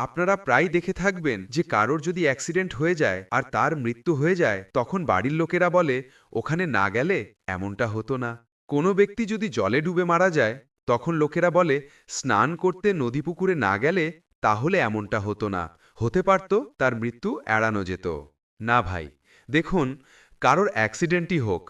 আপনারা প্রায় দেখে থাকবেন যে কারোর যদি অ্যাক্সিডেন্ট হয়ে যায় আর তার মৃত্যু হয়ে যায়, তখন বাড়ির লোকেরা বলে ওখানে না গেলে এমনটা হতো না। কোনো ব্যক্তি যদি জলে ডুবে মারা যায়, তখন লোকেরা বলে স্নান করতে নদী পুকুরে না গেলে তাহলে এমনটা হতো না, হতে পারত তার মৃত্যু এড়ানো যেত। না ভাই, দেখুন, কারোর অ্যাক্সিডেন্টই হোক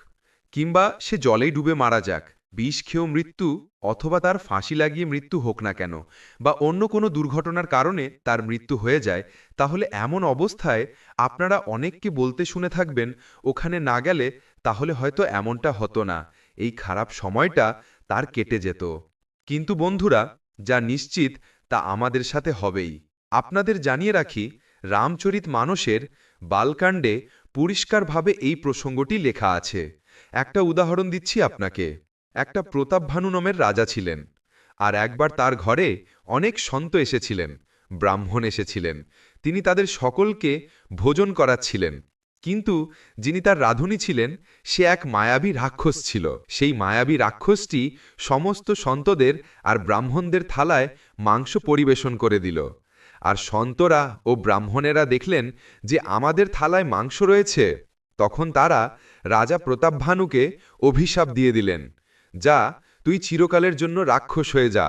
কিংবা সে জলেই ডুবে মারা যাক, বিষ খেয়েও মৃত্যু অথবা তার ফাঁসি লাগিয়ে মৃত্যু হোক না কেন, বা অন্য কোনো দুর্ঘটনার কারণে তার মৃত্যু হয়ে যায়, তাহলে এমন অবস্থায় আপনারা অনেককে বলতে শুনে থাকবেন ওখানে না গেলে তাহলে হয়তো এমনটা হতো না, এই খারাপ সময়টা তার কেটে যেত। কিন্তু বন্ধুরা, যা নিশ্চিত তা আমাদের সাথে হবেই। আপনাদের জানিয়ে রাখি, রামচরিত মানসের বালকাণ্ডে পরিষ্কারভাবে এই প্রসঙ্গটি লেখা আছে। একটা উদাহরণ দিচ্ছি আপনাকে। একটা প্রতাপভানু নামের রাজা ছিলেন, আর একবার তার ঘরে অনেক সন্ত এসেছিলেন, ব্রাহ্মণ এসেছিলেন। তিনি তাদের সকলকে ভোজন করাচ্ছিলেন। কিন্তু যিনি তার রাঁধুনি ছিলেন, সে এক মায়াবী রাক্ষস ছিল। সেই মায়াবী রাক্ষসটি সমস্ত সন্তদের আর ব্রাহ্মণদের থালায় মাংস পরিবেশন করে দিল। আর সন্তরা ও ব্রাহ্মণেরা দেখলেন যে আমাদের থালায় মাংস রয়েছে। তখন তারা রাজা প্রতাপভানুকে অভিশাপ দিয়ে দিলেন, যা, তুই চিরকালের জন্য রাক্ষস হয়ে যা।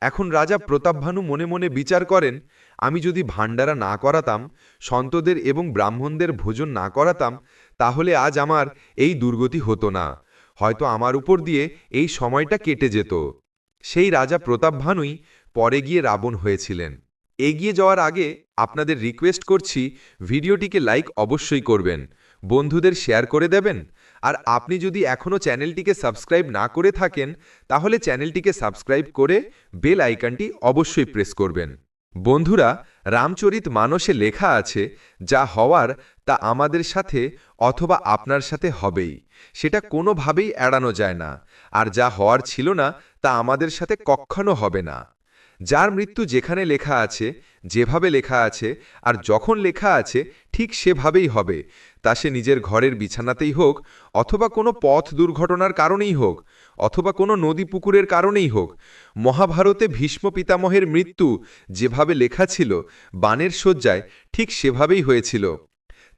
এখন রাজা প্রতাপভানু মনে মনে বিচার করেন, আমি যদি ভাণ্ডারা না করাতাম, সন্তদের এবং ব্রাহ্মণদের ভোজন না করাতাম, তাহলে আজ আমার এই দুর্গতি হতো না, হয়তো আমার উপর দিয়ে এই সময়টা কেটে যেত। সেই রাজা প্রতাপভানুই পরে গিয়ে রাবণ হয়েছিলেন। এগিয়ে যাওয়ার আগে আপনাদের রিকোয়েস্ট করছি, ভিডিওটিকে লাইক অবশ্যই করবেন, বন্ধুদের শেয়ার করে দেবেন। আর আপনি যদি এখনও চ্যানেলটিকে সাবস্ক্রাইব না করে থাকেন, তাহলে চ্যানেলটিকে সাবস্ক্রাইব করে বেল আইকনটি অবশ্যই প্রেস করবেন। বন্ধুরা, রামচরিত মানসে লেখা আছে, যা হওয়ার তা আমাদের সাথে অথবা আপনার সাথে হবেই, সেটা কোনোভাবেই এড়ানো যায় না। আর যা হওয়ার ছিল না তা আমাদের সাথে কখনো হবে না। যার মৃত্যু যেখানে লেখা আছে, যেভাবে লেখা আছে আর যখন লেখা আছে ঠিক সেভাবেই হবে, তা সে নিজের ঘরের বিছানাতেই হোক, অথবা কোনো পথ দুর্ঘটনার কারণেই হোক, অথবা কোনো নদী পুকুরের কারণেই হোক। মহাভারতে ভীষ্ম পিতামহের মৃত্যু যেভাবে লেখা ছিল বাণের শয্যায়, ঠিক সেভাবেই হয়েছিল।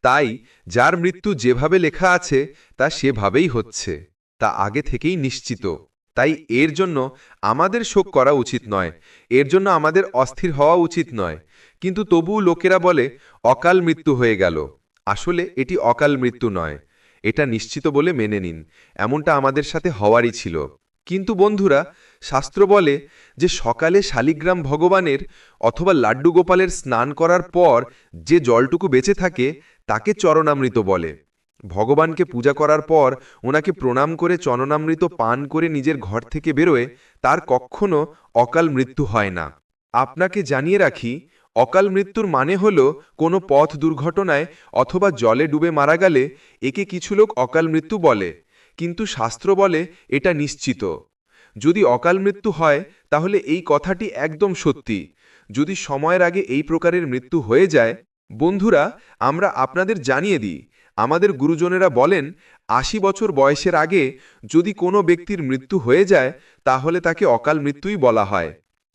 তাই যার মৃত্যু যেভাবে লেখা আছে তা সেভাবেই হচ্ছে, তা আগে থেকেই নিশ্চিত। তাই এর জন্য আমাদের শোক করা উচিত নয়, এর জন্য আমাদের অস্থির হওয়া উচিত নয়। কিন্তু তবুও লোকেরা বলে অকাল মৃত্যু হয়ে গেল। আসলে এটি অকাল মৃত্যু নয়, এটা নিশ্চিত বলে মেনে নিন, এমনটা আমাদের সাথে হওয়ারই ছিল। কিন্তু বন্ধুরা, শাস্ত্র বলে যে সকালে শালিগ্রাম ভগবানের অথবা লাড্ডু গোপালের স্নান করার পর যে জলটুকু বেঁচে থাকে তাকে চরণামৃত বলে। ভগবানকে পূজা করার পর ওনাকে প্রণাম করে চরণামৃত পান করে নিজের ঘর থেকে বেরোয়, তার কখনো অকাল মৃত্যু হয় না। আপনাকে জানিয়ে রাখি, অকাল মৃত্যুর মানে হলো কোনো পথ দুর্ঘটনায় অথবা জলে ডুবে মারা গেলে একে কিছু লোক অকাল মৃত্যু বলে, কিন্তু শাস্ত্র বলে এটা নিশ্চিত। যদি অকাল মৃত্যু হয় তাহলে এই কথাটি একদম সত্যি। যদি সময়ের আগে এই প্রকারের মৃত্যু হয়ে যায়, বন্ধুরা, আমরা আপনাদের জানিয়ে দিই, আমাদের গুরুজনেরা বলেন ৮০ বছর বয়সের আগে যদি কোনো ব্যক্তির মৃত্যু হয়ে যায় তাহলে তাকে অকাল মৃত্যুই বলা হয়।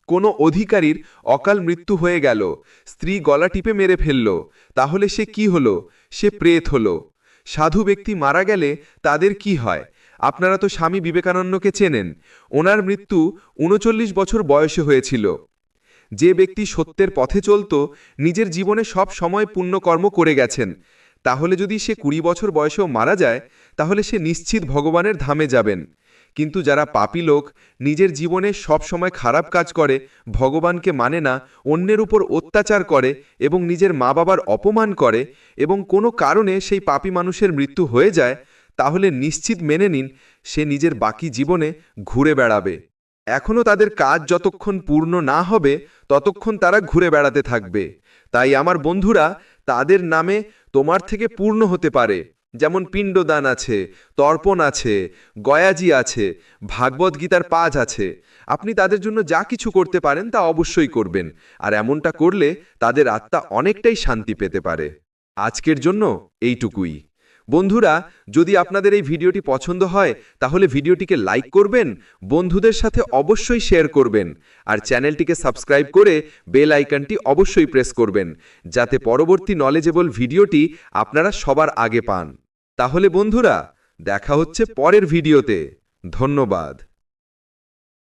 কোনো অধিকারীর অকাল মৃত্যু হয়ে গেল, স্ত্রী গলা টিপে মেরে ফেলল, তাহলে সে কি হলো? সে প্রেত হলো। সাধু ব্যক্তি মারা গেলে তাদের কি হয়? আপনারা তো স্বামী বিবেকানন্দকে চেনেন, ওনার মৃত্যু ৩৯ বছর বয়সে হয়েছিল। যে ব্যক্তি সত্যের পথে চলত, নিজের জীবনে সব সময় পুণ্যকর্ম করে গেছেন, তাহলে যদি সে ২০ বছর বয়সেও মারা যায় তাহলে সে নিশ্চিত ভগবানের ধামে যাবেন। কিন্তু যারা পাপী লোক, নিজের জীবনে সব সময় খারাপ কাজ করে, ভগবানকে মানে না, অন্যের উপর অত্যাচার করে এবং নিজের মা বাবার অপমান করে, এবং কোনো কারণে সেই পাপী মানুষের মৃত্যু হয়ে যায়, তাহলে নিশ্চিত মেনে নিন সে নিজের বাকি জীবনে ঘুরে বেড়াবে। এখনও তাদের কাজ যতক্ষণ পূর্ণ না হবে ততক্ষণ তারা ঘুরে বেড়াতে থাকবে। তাই আমার বন্ধুরা, তাদের নামে তোমার থেকে পূর্ণ হতে পারে, যেমন পিণ্ডদান আছে, তর্পণ আছে, গয়াজি আছে, ভাগবত গীতার পাঠ আছে। আপনি তাদের জন্য যা কিছু করতে পারেন তা অবশ্যই করবেন, আর এমনটা করলে তাদের আত্মা অনেকটাই শান্তি পেতে পারে। আজকের জন্য এইটুকুই। বন্ধুরা, যদি আপনাদের এই ভিডিওটি পছন্দ হয় তাহলে ভিডিওটিকে লাইক করবেন, বন্ধুদের সাথে অবশ্যই শেয়ার করবেন আর চ্যানেলটিকে সাবস্ক্রাইব করে বেল আইকনটি অবশ্যই প্রেস করবেন যাতে পরবর্তী নলেজেবল ভিডিওটি আপনারা সবার আগে পান। তাহলে বন্ধুরা, দেখা হচ্ছে পরের ভিডিওতে। ধন্যবাদ।